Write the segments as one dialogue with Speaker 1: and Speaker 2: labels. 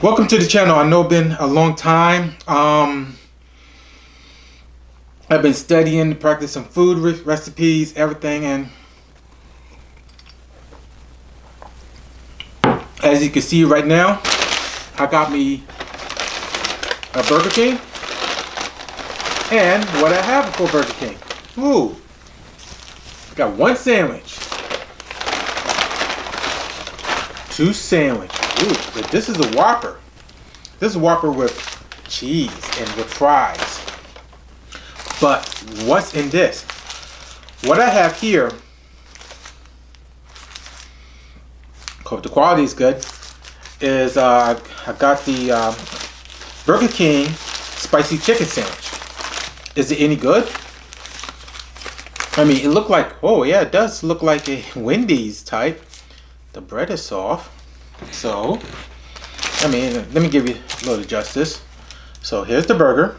Speaker 1: Welcome to the channel. I know it's been a long time. I've been studying, practicing food recipes, everything, and as you can see right now, I got me a Burger King. And what I have for Burger King. Ooh. Got one sandwich. Two sandwich. Ooh, but this is a Whopper. This is a Whopper with cheese and with fries. But what's in this? What I have here, hope the quality is good, is I got the Burger King spicy chicken sandwich. Is it any good? I mean, it looked like, oh yeah, it does look like a Wendy's type. The bread is soft. So, I mean, let me give you a little justice. So here's the burger.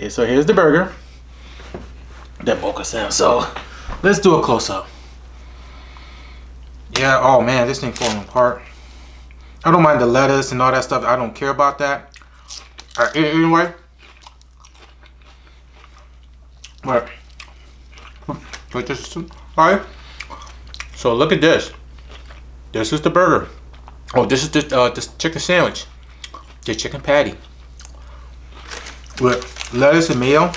Speaker 1: So here's the burger. That Boca Sam. So let's do a close up. Yeah, oh man, this thing falling apart. I don't mind the lettuce and all that stuff. I don't care about that. Anyway, but just alright. So look at this. This is the burger. Oh, this is this chicken sandwich, the chicken patty with lettuce and mayo,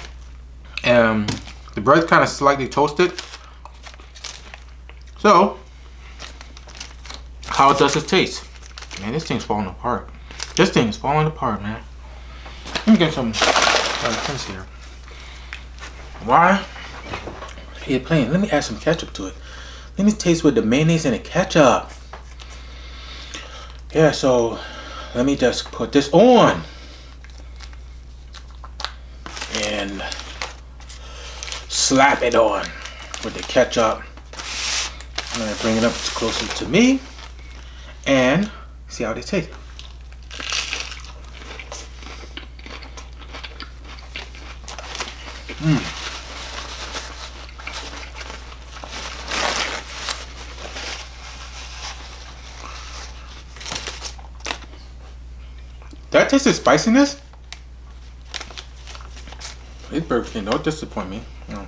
Speaker 1: and the bread kind of slightly toasted. So, how does it taste? Man, this thing's falling apart. This thing is falling apart, man. Let me get some things here. Why? Here, plain. Let me add some ketchup to it. Let me taste with the mayonnaise and the ketchup. Yeah, so let me just put this on and slap it on with the ketchup. I'm gonna bring it up closer to me and see how they taste. That tasted spiciness. This Burger King don't disappoint me. No.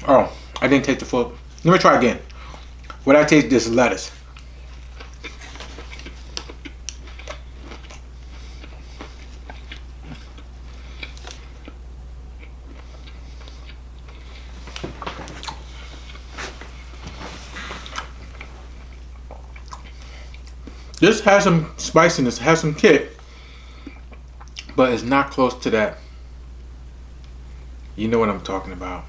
Speaker 1: Oh, I didn't taste the full. Let me try again. What I taste this lettuce. This has some spiciness, has some kick, but it's not close to that. You know what I'm talking about.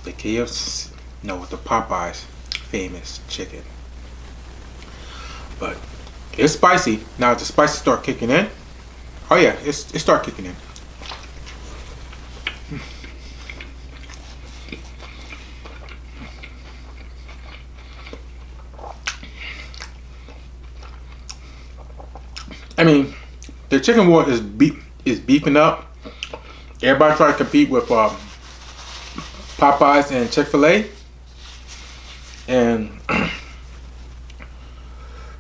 Speaker 1: The KFC, no, the Popeyes famous chicken. But it's spicy. Now the spices start kicking in. Oh yeah, it start kicking in. I mean, the chicken war is beefing up. Everybody try to compete with Popeyes and Chick-fil-A. And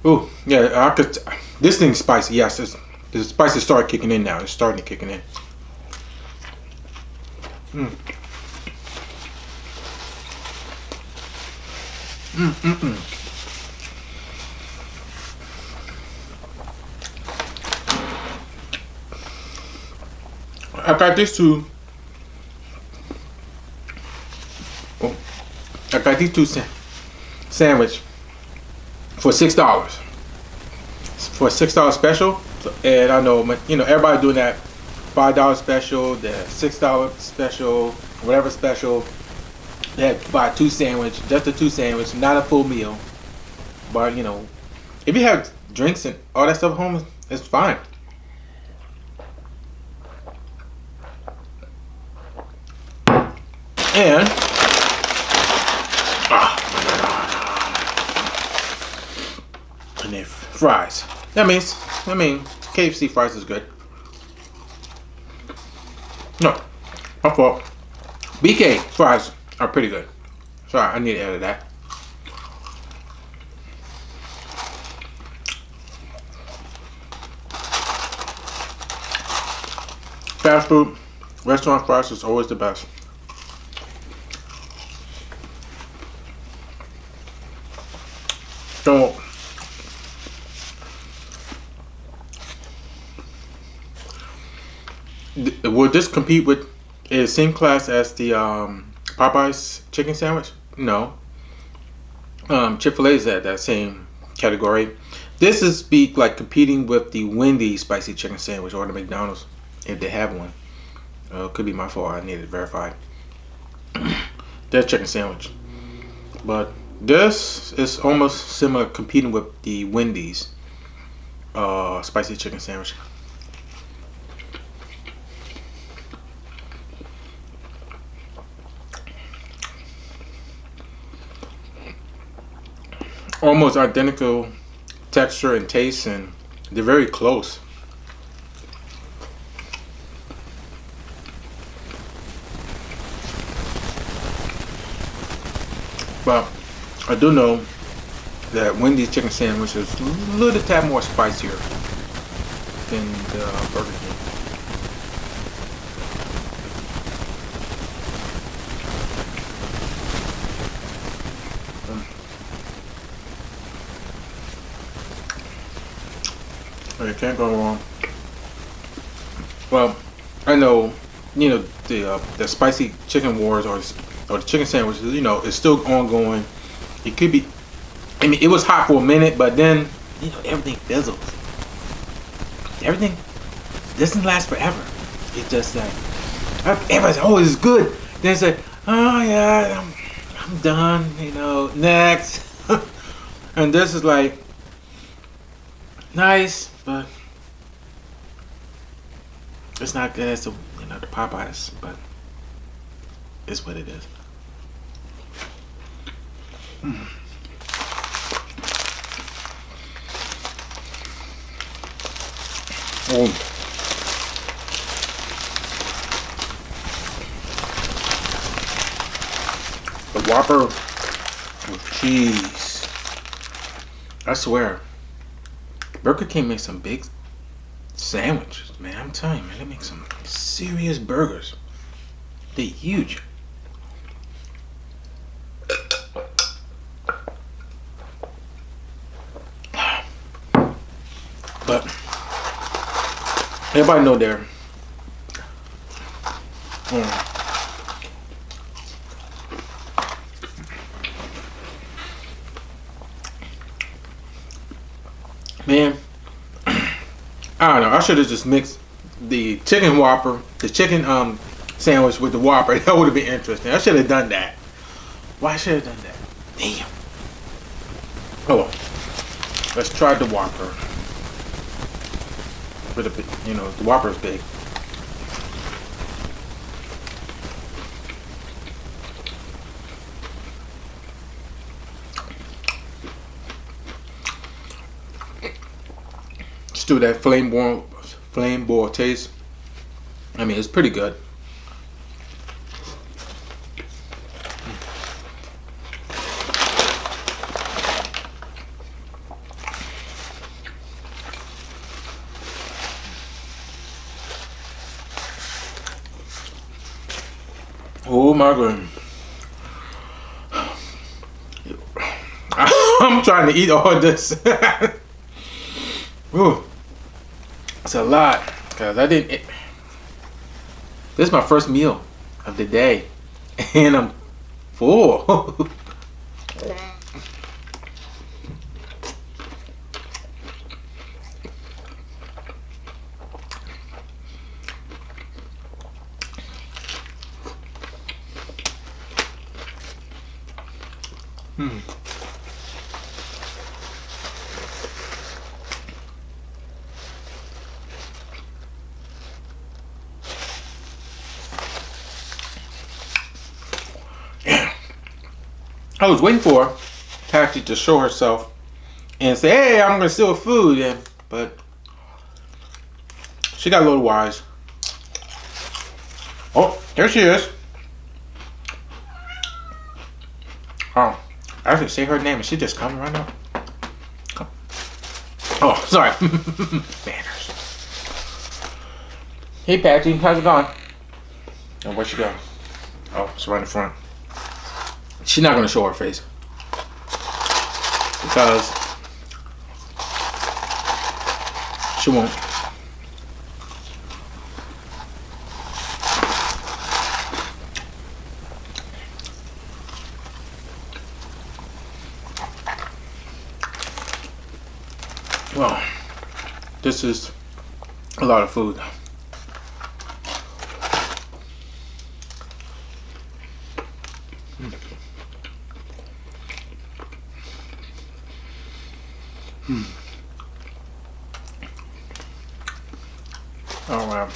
Speaker 1: ooh, yeah, I could. This thing's spicy. Yes, the spices start kicking in now. It's starting to kicking in. I got these two. Oh, I got these two sandwich for $6. For a $6 special, and I know, you know, everybody doing that $5 special, the $6 special, whatever special. They had to buy two sandwich, just a two sandwich, not a full meal. But you know, if you have drinks and all that stuff at home, it's fine. And then fries. I mean, KFC fries is good. No, My fault. BK fries are pretty good. Sorry, I need to edit that. Fast food, restaurant fries is always the best. So, will this compete with, is same class as the Popeyes chicken sandwich? No. Chick-fil-A is at that same category. This is like competing with the Wendy's spicy chicken sandwich or the McDonald's, if they have one. Could be my fault. I need it verified. Their chicken sandwich, but this is almost similar, competing with the Wendy's spicy chicken sandwich. Almost identical texture and taste, and they're very close. But I do know that Wendy's chicken sandwich is a little tad more spicier than the Burger King. You can't go wrong. Well, I know, you know, the spicy chicken wars or the chicken sandwiches, you know, is still ongoing. It could be, I mean, it was hot for a minute, but then, you know, everything fizzles. Everything doesn't last forever. It's just like, everybody's, oh, it's good. Then it's like, oh yeah, I'm done, you know, next. And this is like, nice, but it's not good as the, you know, the Popeyes, but it's what it is. Oh. The Whopper with cheese. I swear, Burger King makes some big sandwiches, man. I'm telling you, man, they make some serious burgers. They're huge. But everybody know they're man, I don't know. I should have just mixed the chicken Whopper, the chicken sandwich with the Whopper. That would have been interesting. I should have done that. Why should I have done that? Damn. Oh well. Let's try the Whopper. With a bit, you know, the Whopper's big. Still that flame boil taste. I mean, it's pretty good. Oh my goodness. I'm trying to eat all this. Ooh. It's a lot, because I didn't. This is my first meal of the day, and I'm full. I was waiting for Patty to show herself and say, "Hey, I'm gonna steal food," and but she got a little wise. Oh, There she is. Oh, I have to say her name. Is she just coming right now? Come. Oh, sorry. Manners. Hey, Patsy. How's it going? Oh, where'd she go? Oh, it's right in front. She's not going to show her face. Because she won't. Well, this is a lot of food. Oh wow.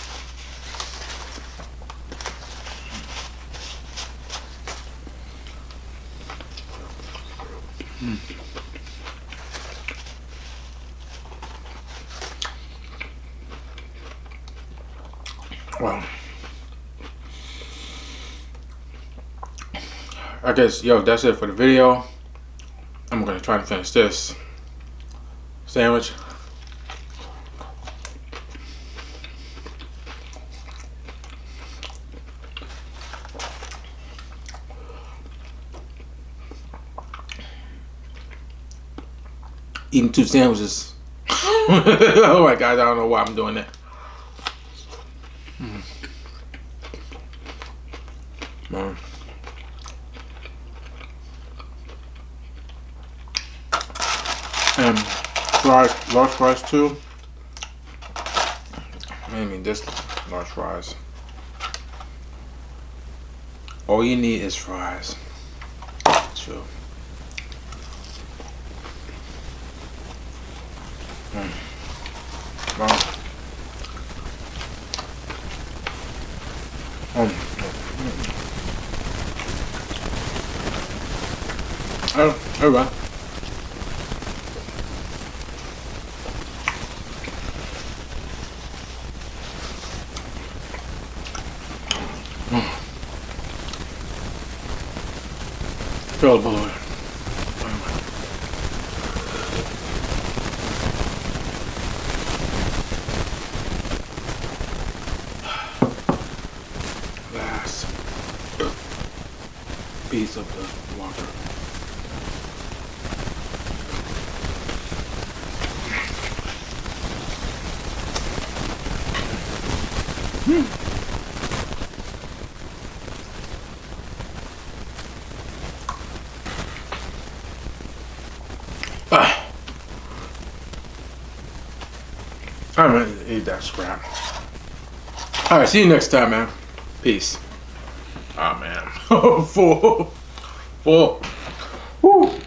Speaker 1: Well, I guess, yo, that's it for the video. I'm gonna try to finish this sandwich. Eating 2 sandwiches. Oh my God, I don't know why I'm doing that. And fries, large fries too. I mean, this large fries. All you need is fries. True. Wow. Oh, alright. Feel the blood. Last piece of the whopper. I'm gonna eat that scrap. Alright, see you next time, man. Peace. Oh man. Full. Woo.